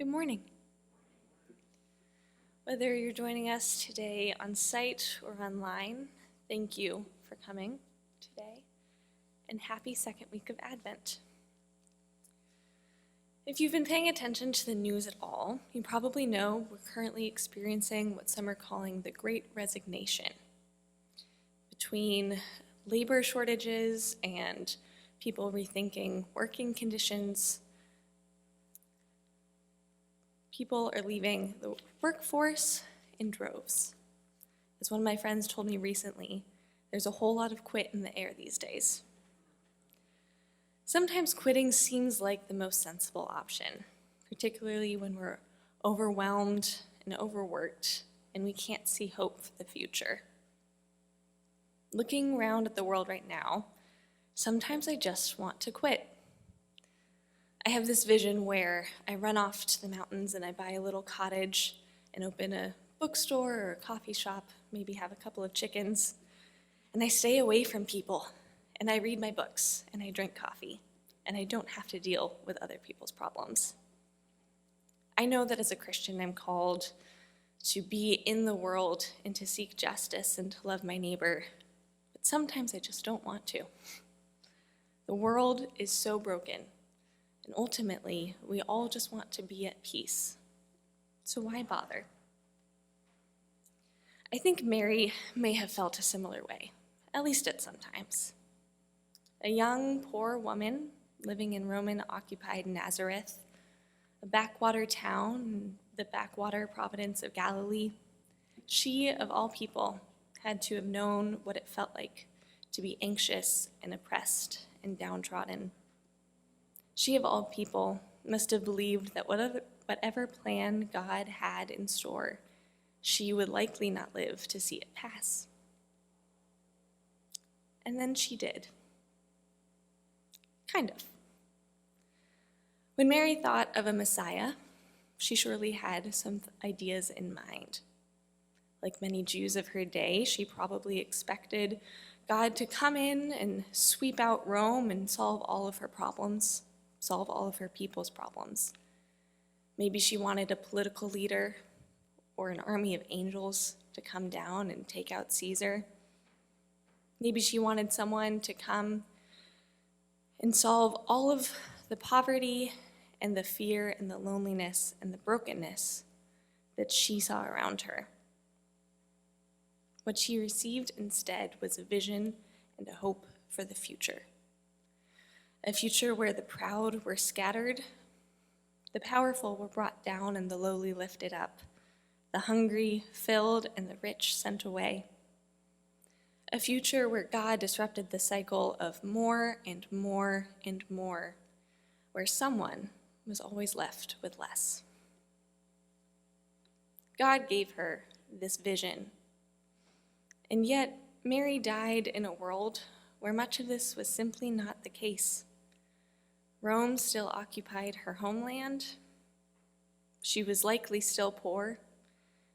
Good morning. Whether you're joining us today on site or online, thank you for coming today, and happy second week of Advent. If you've been paying attention to the news at all, you probably know we're currently experiencing what some are calling the Great Resignation. Between labor shortages and people rethinking working conditions, people are leaving the workforce in droves. As one of my friends told me recently, there's a whole lot of quit in the air these days. Sometimes quitting seems like the most sensible option, particularly when we're overwhelmed and overworked and we can't see hope for the future. Looking around at the world right now, sometimes I just want to quit. I have this vision where I run off to the mountains and I buy a little cottage and open a bookstore or a coffee shop, maybe have a couple of chickens, and I stay away from people, and I read my books, and I drink coffee, and I don't have to deal with other people's problems. I know that as a Christian, I'm called to be in the world and to seek justice and to love my neighbor, but sometimes I just don't want to. The world is so broken. And ultimately, we all just want to be at peace. So why bother? I think Mary may have felt a similar way, at least at some times. A young, poor woman living in Roman-occupied Nazareth, a backwater town in the backwater province of Galilee, she, of all people, had to have known what it felt like to be anxious and oppressed and downtrodden. She, of all people, must have believed that whatever plan God had in store, she would likely not live to see it pass. And then she did. Kind of. When Mary thought of a Messiah, she surely had some ideas in mind. Like many Jews of her day, she probably expected God to come in and sweep out Rome and solve all of her problems. Solve all of her people's problems. Maybe she wanted a political leader or an army of angels to come down and take out Caesar. Maybe she wanted someone to come and solve all of the poverty and the fear and the loneliness and the brokenness that she saw around her. What she received instead was a vision and a hope for the future. A future where the proud were scattered, the powerful were brought down and the lowly lifted up, the hungry filled and the rich sent away. A future where God disrupted the cycle of more and more and more, where someone was always left with less. God gave her this vision, and yet Mary died in a world where much of this was simply not the case. Rome still occupied her homeland. She was likely still poor.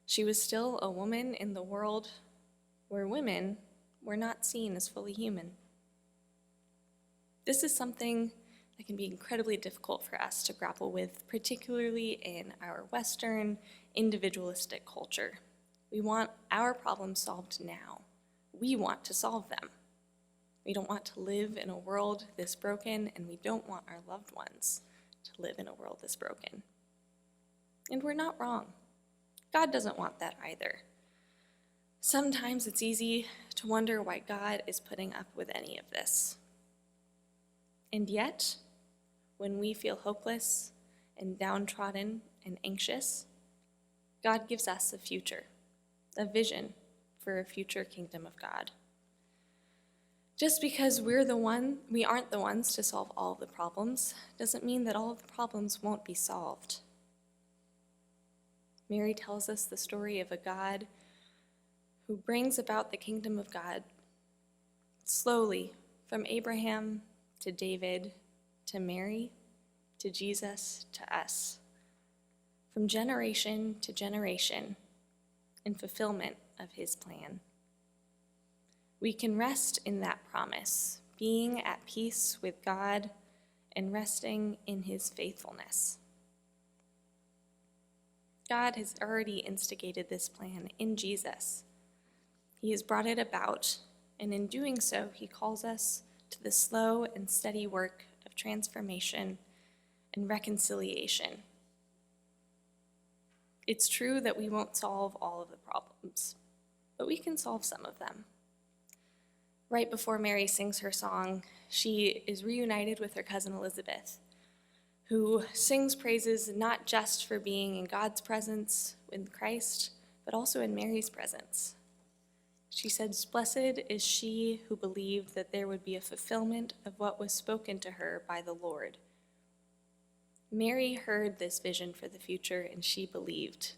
She was still a woman in the world where women were not seen as fully human. This is something that can be incredibly difficult for us to grapple with, particularly in our Western, individualistic culture. We want our problems solved now. We want to solve them. We don't want to live in a world this broken, and we don't want our loved ones to live in a world this broken. And we're not wrong. God doesn't want that either. Sometimes it's easy to wonder why God is putting up with any of this. And yet, when we feel hopeless and downtrodden and anxious, God gives us a future, a vision for a future kingdom of God. Just because we aren't the ones to solve all of the problems doesn't mean that all of the problems won't be solved. Mary tells us the story of a God who brings about the kingdom of God slowly from Abraham to David to Mary to Jesus to us, from generation to generation in fulfillment of his plan. We can rest in that promise, being at peace with God and resting in his faithfulness. God has already instigated this plan in Jesus. He has brought it about, and in doing so, he calls us to the slow and steady work of transformation and reconciliation. It's true that we won't solve all of the problems, but we can solve some of them. Right before Mary sings her song, she is reunited with her cousin Elizabeth, who sings praises not just for being in God's presence with Christ, but also in Mary's presence. She says, "Blessed is she who believed that there would be a fulfillment of what was spoken to her by the Lord." Mary heard this vision for the future, and she believed.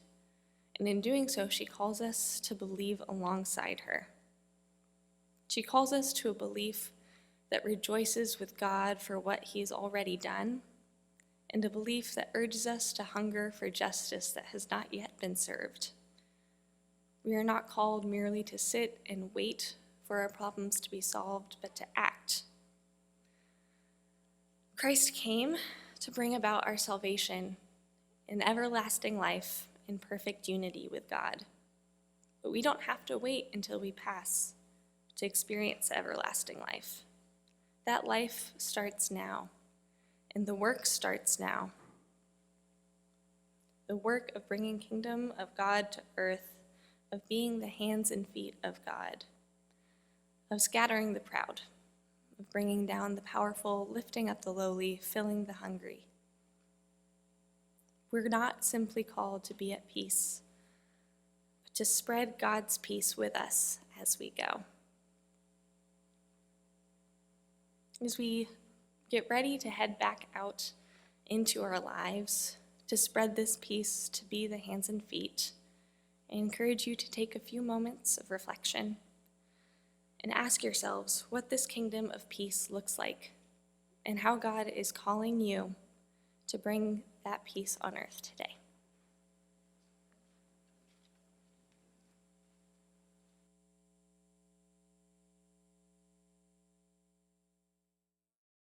And in doing so, she calls us to believe alongside her. She calls us to a belief that rejoices with God for what he's already done, and a belief that urges us to hunger for justice that has not yet been served. We are not called merely to sit and wait for our problems to be solved, but to act. Christ came to bring about our salvation and everlasting life in perfect unity with God. But we don't have to wait until we pass to experience everlasting life. That life starts now, and the work starts now. The work of bringing kingdom of God to earth, of being the hands and feet of God, of scattering the proud, of bringing down the powerful, lifting up the lowly, filling the hungry. We're not simply called to be at peace, but to spread God's peace with us as we go. As we get ready to head back out into our lives, to spread this peace, to be the hands and feet, I encourage you to take a few moments of reflection and ask yourselves what this kingdom of peace looks like and how God is calling you to bring that peace on earth today.